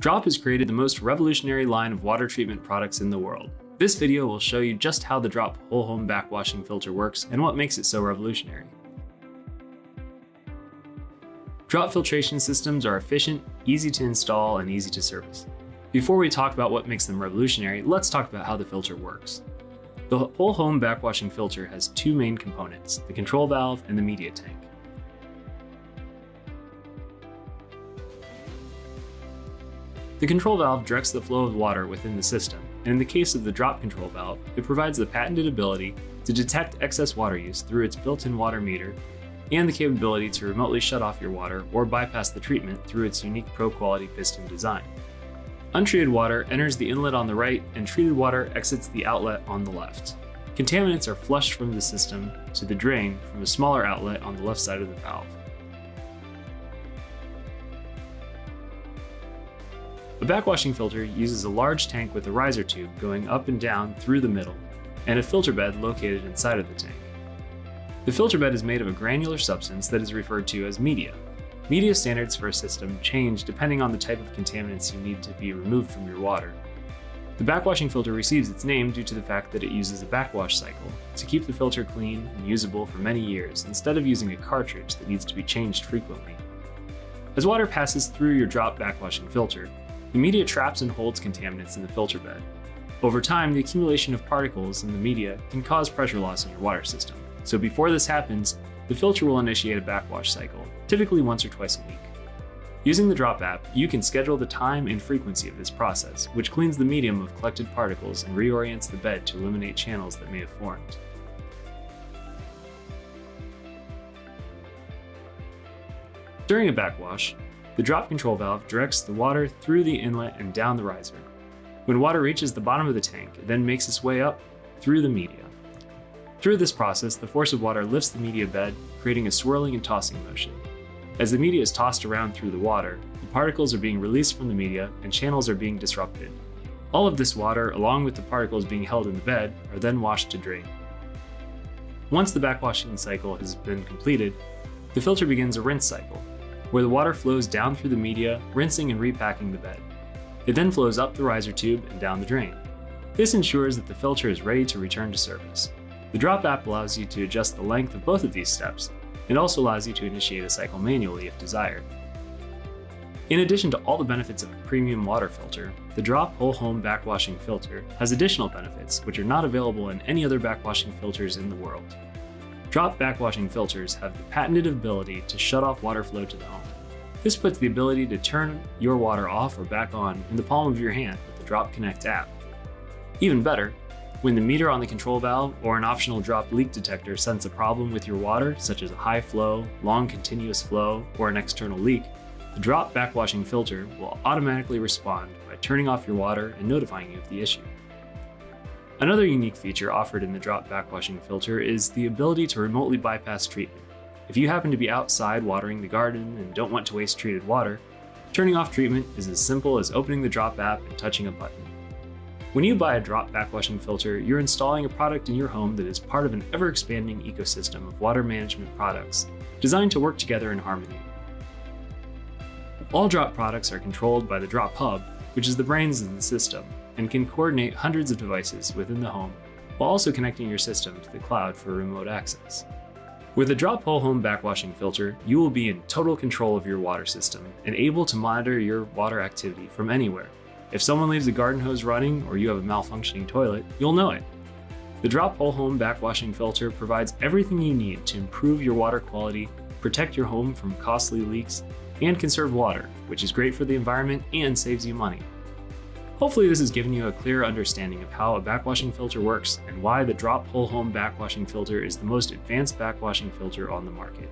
Drop has created the most revolutionary line of water treatment products in the world. This video will show you just how the Drop whole home backwashing filter works and what makes it so revolutionary. Drop filtration systems are efficient, easy to install, and easy to service. Before we talk about what makes them revolutionary, let's talk about how the filter works. The whole home backwashing filter has two main components, the control valve and the media tank. The control valve directs the flow of water within the system, and in the case of the drop control valve, it provides the patented ability to detect excess water use through its built-in water meter and the capability to remotely shut off your water or bypass the treatment through its unique pro-quality piston design. Untreated water enters the inlet on the right and treated water exits the outlet on the left. Contaminants are flushed from the system to the drain from a smaller outlet on the left side of the valve. A backwashing filter uses a large tank with a riser tube going up and down through the middle, and a filter bed located inside of the tank. The filter bed is made of a granular substance that is referred to as media. Media standards for a system change depending on the type of contaminants you need to be removed from your water. The backwashing filter receives its name due to the fact that it uses a backwash cycle to keep the filter clean and usable for many years instead of using a cartridge that needs to be changed frequently. As water passes through your drop backwashing filter, the media traps and holds contaminants in the filter bed. Over time, the accumulation of particles in the media can cause pressure loss in your water system. So before this happens, the filter will initiate a backwash cycle, typically once or twice a week. Using the Drop app, you can schedule the time and frequency of this process, which cleans the medium of collected particles and reorients the bed to eliminate channels that may have formed. During a backwash, the drop control valve directs the water through the inlet and down the riser. When water reaches the bottom of the tank, it then makes its way up through the media. Through this process, the force of water lifts the media bed, creating a swirling and tossing motion. As the media is tossed around through the water, the particles are being released from the media and channels are being disrupted. All of this water, along with the particles being held in the bed, are then washed to drain. Once the backwashing cycle has been completed, the filter begins a rinse cycle, where the water flows down through the media, rinsing and repacking the bed. It then flows up the riser tube and down the drain. This ensures that the filter is ready to return to service. The Drop app allows you to adjust the length of both of these steps, and also allows you to initiate a cycle manually if desired. In addition to all the benefits of a premium water filter, the Drop whole home backwashing filter has additional benefits which are not available in any other backwashing filters in the world. Drop backwashing filters have the patented ability to shut off water flow to the home. This puts the ability to turn your water off or back on in the palm of your hand with the Drop Connect app. Even better, when the meter on the control valve or an optional drop leak detector sense a problem with your water, such as a high flow, long continuous flow, or an external leak, the Drop backwashing filter will automatically respond by turning off your water and notifying you of the issue. Another unique feature offered in the Drop backwashing filter is the ability to remotely bypass treatment. If you happen to be outside watering the garden and don't want to waste treated water, turning off treatment is as simple as opening the Drop app and touching a button. When you buy a Drop backwashing filter, you're installing a product in your home that is part of an ever-expanding ecosystem of water management products designed to work together in harmony. All Drop products are controlled by the Drop Hub, which is the brains of the system, and can coordinate hundreds of devices within the home, while also connecting your system to the cloud for remote access. With a Drop whole home backwashing filter, you will be in total control of your water system and able to monitor your water activity from anywhere. If someone leaves a garden hose running or you have a malfunctioning toilet, you'll know it. The Drop whole home backwashing filter provides everything you need to improve your water quality, protect your home from costly leaks, and conserve water, which is great for the environment and saves you money. Hopefully this has given you a clear understanding of how a backwashing filter works and why the Drop whole home backwashing filter is the most advanced backwashing filter on the market.